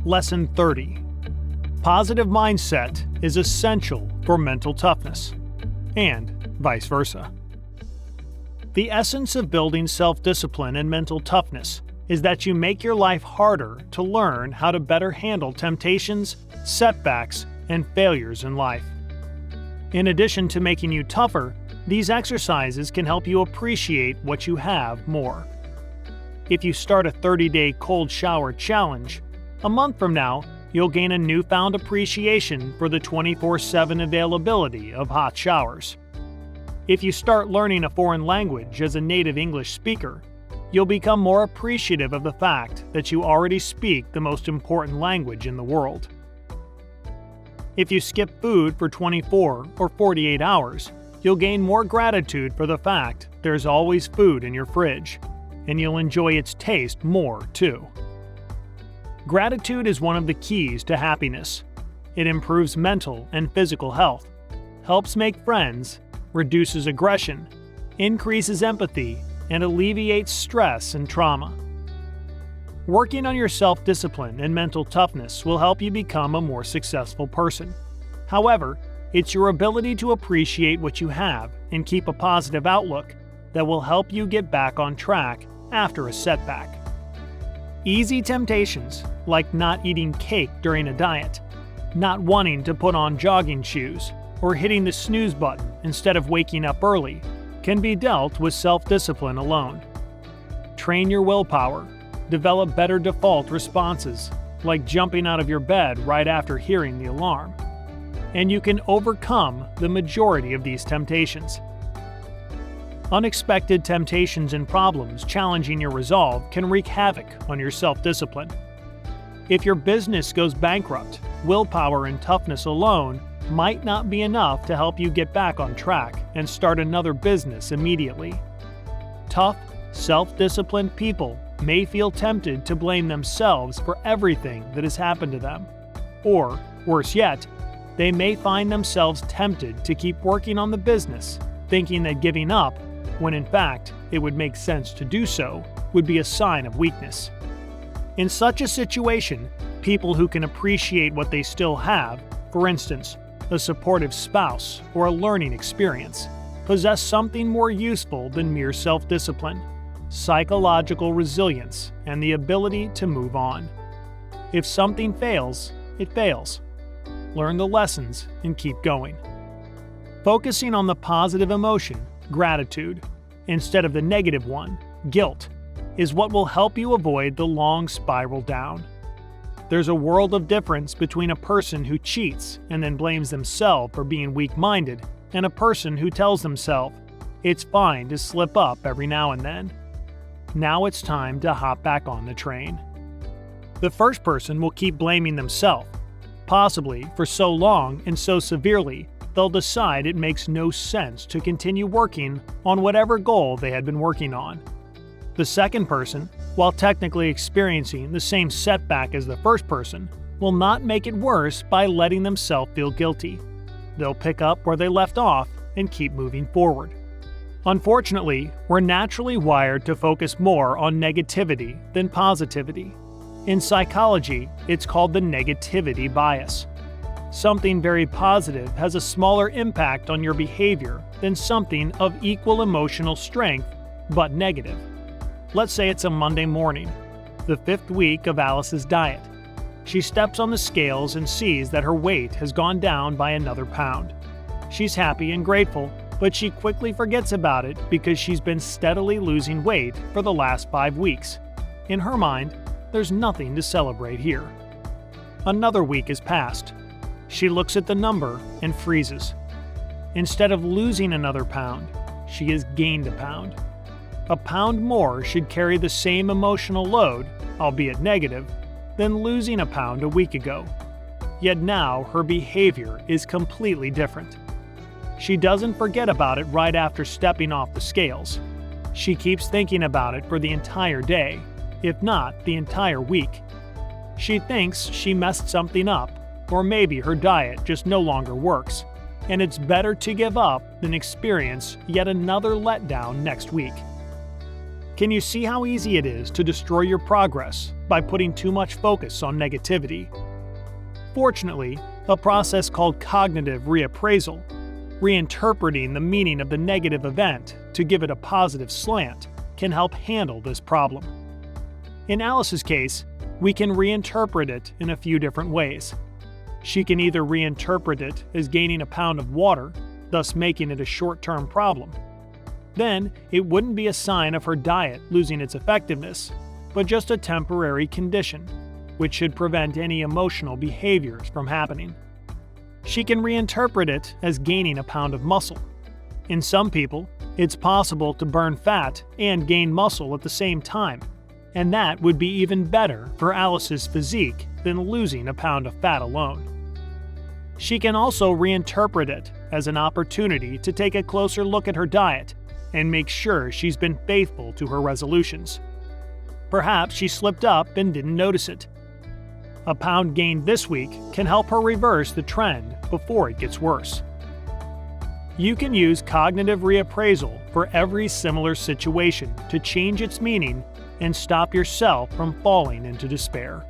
Lesson 30. Positive mindset is essential for mental toughness, and vice versa. The essence of building self-discipline and mental toughness is that you make your life harder to learn how to better handle temptations, setbacks, and failures in life. In addition to making you tougher, these exercises can help you appreciate what you have more. If you start a 30-day cold shower challenge, a month from now, you'll gain a newfound appreciation for the 24/7 availability of hot showers. If you start learning a foreign language as a native English speaker, you'll become more appreciative of the fact that you already speak the most important language in the world. If you skip food for 24 or 48 hours, you'll gain more gratitude for the fact there's always food in your fridge, and you'll enjoy its taste more too. Gratitude is one of the keys to happiness. It improves mental and physical health, helps make friends, reduces aggression, increases empathy, and alleviates stress and trauma. Working on your self-discipline and mental toughness will help you become a more successful person. However, it's your ability to appreciate what you have and keep a positive outlook that will help you get back on track after a setback. Easy temptations, like not eating cake during a diet, not wanting to put on jogging shoes, or hitting the snooze button instead of waking up early, can be dealt with self-discipline alone. Train your willpower, develop better default responses, like jumping out of your bed right after hearing the alarm, and you can overcome the majority of these temptations. Unexpected temptations and problems challenging your resolve can wreak havoc on your self-discipline. If your business goes bankrupt, willpower and toughness alone might not be enough to help you get back on track and start another business immediately. Tough, self-disciplined people may feel tempted to blame themselves for everything that has happened to them. Or, worse yet, they may find themselves tempted to keep working on the business, thinking that giving up, when in fact it would make sense to do so, would be a sign of weakness. In such a situation, people who can appreciate what they still have, for instance, a supportive spouse or a learning experience, possess something more useful than mere self-discipline, psychological resilience, and the ability to move on. If something fails, it fails. Learn the lessons and keep going. Focusing on the positive emotion, gratitude, instead of the negative one, guilt, is what will help you avoid the long spiral down. There's a world of difference between a person who cheats and then blames themselves for being weak-minded and a person who tells themselves, it's fine to slip up every now and then. Now it's time to hop back on the train. The first person will keep blaming themselves, possibly for so long and so severely they'll decide it makes no sense to continue working on whatever goal they had been working on. The second person, while technically experiencing the same setback as the first person, will not make it worse by letting themselves feel guilty. They'll pick up where they left off and keep moving forward. Unfortunately, we're naturally wired to focus more on negativity than positivity. In psychology, it's called the negativity bias. Something very positive has a smaller impact on your behavior than something of equal emotional strength, but negative. Let's say it's a Monday morning, the 5th week of Alice's diet. She steps on the scales and sees that her weight has gone down by another pound. She's happy and grateful, but she quickly forgets about it because she's been steadily losing weight for the last 5 weeks. In her mind, there's nothing to celebrate here. Another week has passed. She looks at the number and freezes. Instead of losing another pound, she has gained a pound. A pound more should carry the same emotional load, albeit negative, than losing a pound a week ago. Yet now her behavior is completely different. She doesn't forget about it right after stepping off the scales. She keeps thinking about it for the entire day, if not the entire week. She thinks she messed something up, or maybe her diet just no longer works, and it's better to give up than experience yet another letdown next week. Can you see how easy it is to destroy your progress by putting too much focus on negativity? Fortunately, a process called cognitive reappraisal, reinterpreting the meaning of the negative event to give it a positive slant, can help handle this problem. In Alice's case, we can reinterpret it in a few different ways. She can either reinterpret it as gaining a pound of water, thus making it a short-term problem. Then, it wouldn't be a sign of her diet losing its effectiveness, but just a temporary condition, which should prevent any emotional behaviors from happening. She can reinterpret it as gaining a pound of muscle. In some people, it's possible to burn fat and gain muscle at the same time, and that would be even better for Alice's physique than losing a pound of fat alone. She can also reinterpret it as an opportunity to take a closer look at her diet and make sure she's been faithful to her resolutions. Perhaps she slipped up and didn't notice it. A pound gained this week can help her reverse the trend before it gets worse. You can use cognitive reappraisal for every similar situation to change its meaning and stop yourself from falling into despair.